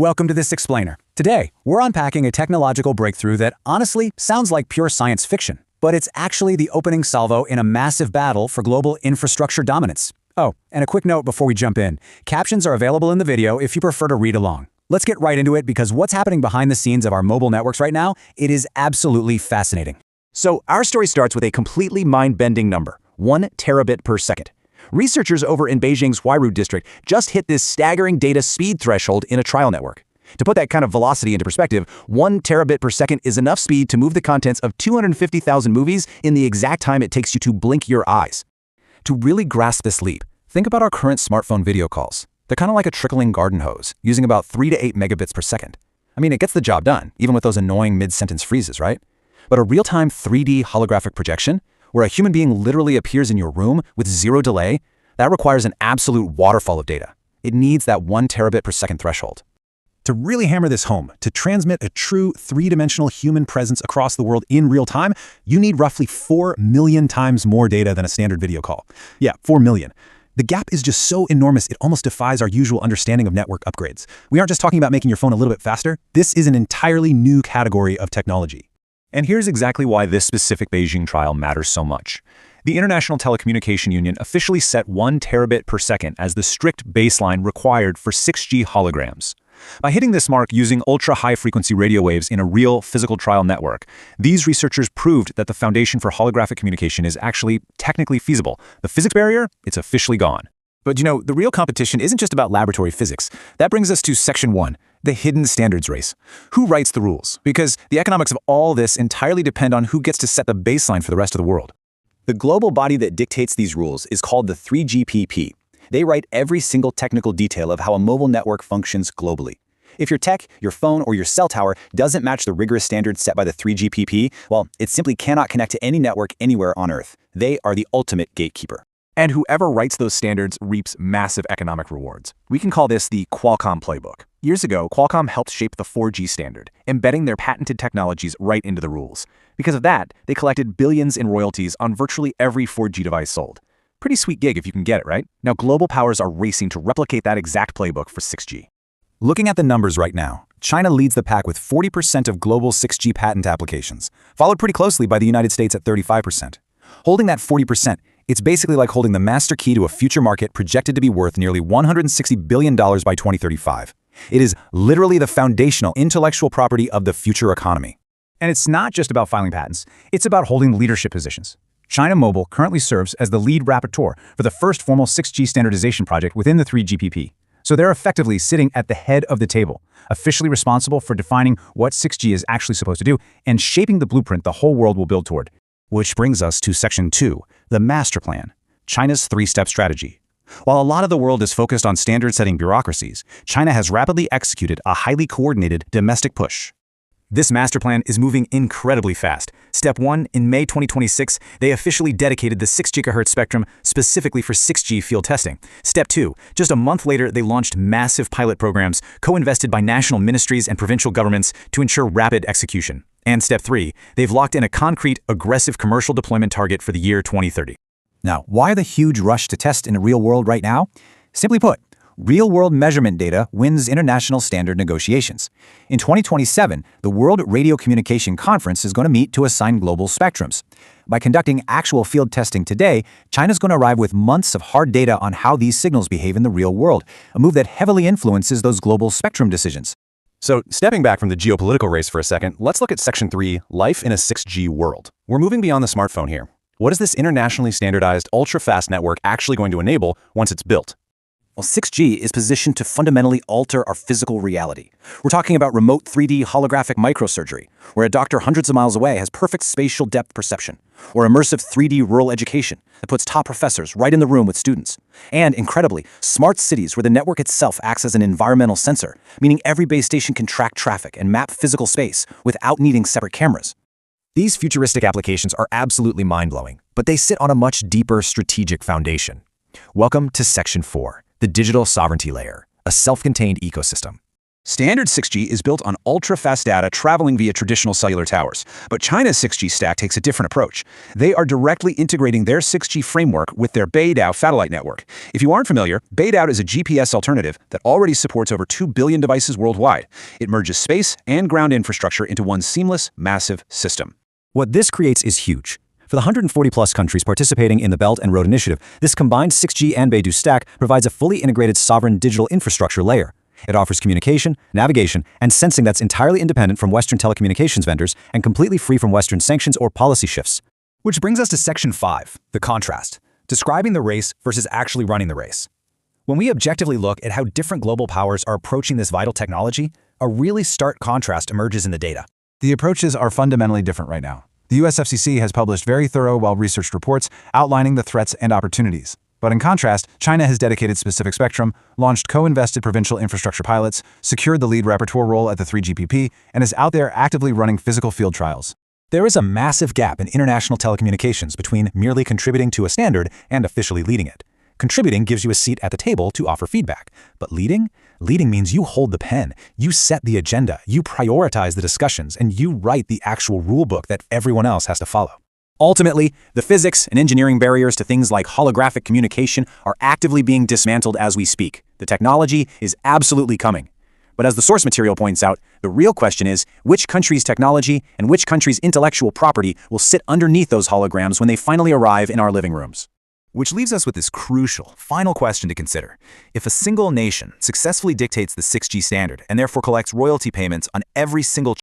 Welcome to this explainer. Today, we're unpacking a technological breakthrough that honestly sounds like pure science fiction, but it's actually the opening salvo in a massive battle for global infrastructure dominance. Oh, and a quick note before we jump in. Captions are available in the video if you prefer to read along. Let's get right into it because what's happening behind the scenes of our mobile networks right now, it is absolutely fascinating. So our story starts with a completely mind-bending number, 1 terabit per second. Researchers over in Beijing's Huairu district just hit this staggering data speed threshold in a trial network. To put that kind of velocity into perspective, 1 terabit per second is enough speed to move the contents of 250,000 movies in the exact time it takes you to blink your eyes. To really grasp this leap, think about our current smartphone video calls. They're kind of like a trickling garden hose, using about 3 to 8 megabits per second. I mean, it gets the job done, even with those annoying mid-sentence freezes, right? But a real-time 3D holographic projection, where a human being literally appears in your room with zero delay, that requires an absolute waterfall of data. It needs that 1 terabit per second threshold. To really hammer this home, to transmit a true three-dimensional human presence across the world in real time, you need roughly 4 million times more data than a standard video call. Yeah, 4 million. The gap is just so enormous it almost defies our usual understanding of network upgrades. We aren't just talking about making your phone a little bit faster. This is an entirely new category of technology. And here's exactly why this specific Beijing trial matters so much. The International Telecommunication Union officially set 1 terabit per second as the strict baseline required for 6G holograms. By hitting this mark using ultra-high-frequency radio waves in a real physical trial network, these researchers proved that the foundation for holographic communication is actually technically feasible. The physics barrier, it's officially gone. But you know, the real competition isn't just about laboratory physics. That brings us to Section 1, the hidden standards race. Who writes the rules? Because the economics of all this entirely depend on who gets to set the baseline for the rest of the world. The global body that dictates these rules is called the 3GPP. They write every single technical detail of how a mobile network functions globally. If your tech, your phone, or your cell tower doesn't match the rigorous standards set by the 3GPP, well, it simply cannot connect to any network anywhere on Earth. They are the ultimate gatekeeper. And whoever writes those standards reaps massive economic rewards. We can call this the Qualcomm playbook. Years ago, Qualcomm helped shape the 4G standard, embedding their patented technologies right into the rules. Because of that, they collected billions in royalties on virtually every 4G device sold. Pretty sweet gig if you can get it, right? Now global powers are racing to replicate that exact playbook for 6G. Looking at the numbers right now, China leads the pack with 40% of global 6G patent applications, followed pretty closely by the United States at 35%. Holding that 40%, it's basically like holding the master key to a future market projected to be worth nearly $160 billion by 2035. It is literally the foundational intellectual property of the future economy. And it's not just about filing patents, it's about holding leadership positions. China Mobile currently serves as the lead rapporteur for the first formal 6G standardization project within the 3GPP. So they're effectively sitting at the head of the table, officially responsible for defining what 6G is actually supposed to do and shaping the blueprint the whole world will build toward. Which brings us to Section 2, the master plan, China's three-step strategy. While a lot of the world is focused on standard-setting bureaucracies, China has rapidly executed a highly coordinated domestic push. This master plan is moving incredibly fast. Step 1, in May 2026, they officially dedicated the 6 GHz spectrum specifically for 6G field testing. Step 2, just a month later, they launched massive pilot programs co-invested by national ministries and provincial governments to ensure rapid execution. And Step 3, they've locked in a concrete, aggressive commercial deployment target for the year 2030. Now, why the huge rush to test in the real world right now? Simply put, real-world measurement data wins international standard negotiations. In 2027, the World Radio Communication Conference is going to meet to assign global spectrums. By conducting actual field testing today, China's going to arrive with months of hard data on how these signals behave in the real world, a move that heavily influences those global spectrum decisions. So, stepping back from the geopolitical race for a second, let's look at Section 3, life in a 6G world. We're moving beyond the smartphone here. What is this internationally standardized, ultra-fast network actually going to enable once it's built? Well, 6G is positioned to fundamentally alter our physical reality. We're talking about remote 3D holographic microsurgery, where a doctor hundreds of miles away has perfect spatial depth perception, or immersive 3D rural education that puts top professors right in the room with students. And, incredibly, smart cities where the network itself acts as an environmental sensor, meaning every base station can track traffic and map physical space without needing separate cameras. These futuristic applications are absolutely mind-blowing, but they sit on a much deeper strategic foundation. Welcome to Section 4. The digital sovereignty layer, a self-contained ecosystem. Standard 6G is built on ultra-fast data traveling via traditional cellular towers, but China's 6G stack takes a different approach. They are directly integrating their 6G framework with their BeiDou satellite network. If you aren't familiar, BeiDou is a GPS alternative that already supports over 2 billion devices worldwide. It merges space and ground infrastructure into one seamless, massive system. What this creates is huge. For the 140-plus countries participating in the Belt and Road Initiative, this combined 6G and BeiDou stack provides a fully integrated sovereign digital infrastructure layer. It offers communication, navigation, and sensing that's entirely independent from Western telecommunications vendors and completely free from Western sanctions or policy shifts. Which brings us to Section 5, the contrast, describing the race versus actually running the race. When we objectively look at how different global powers are approaching this vital technology, a really stark contrast emerges in the data. The approaches are fundamentally different right now. The US FCC has published very thorough, well-researched reports outlining the threats and opportunities. But in contrast, China has dedicated specific spectrum, launched co-invested provincial infrastructure pilots, secured the lead rapporteur role at the 3GPP, and is out there actively running physical field trials. There is a massive gap in international telecommunications between merely contributing to a standard and officially leading it. Contributing gives you a seat at the table to offer feedback, but leading means you hold the pen, you set the agenda, you prioritize the discussions, and you write the actual rulebook that everyone else has to follow. Ultimately, the physics and engineering barriers to things like holographic communication are actively being dismantled as we speak. The technology is absolutely coming. But as the source material points out, the real question is which country's technology and which country's intellectual property will sit underneath those holograms when they finally arrive in our living rooms. Which leaves us with this crucial, final question to consider. If a single nation successfully dictates the 6G standard and therefore collects royalty payments on every single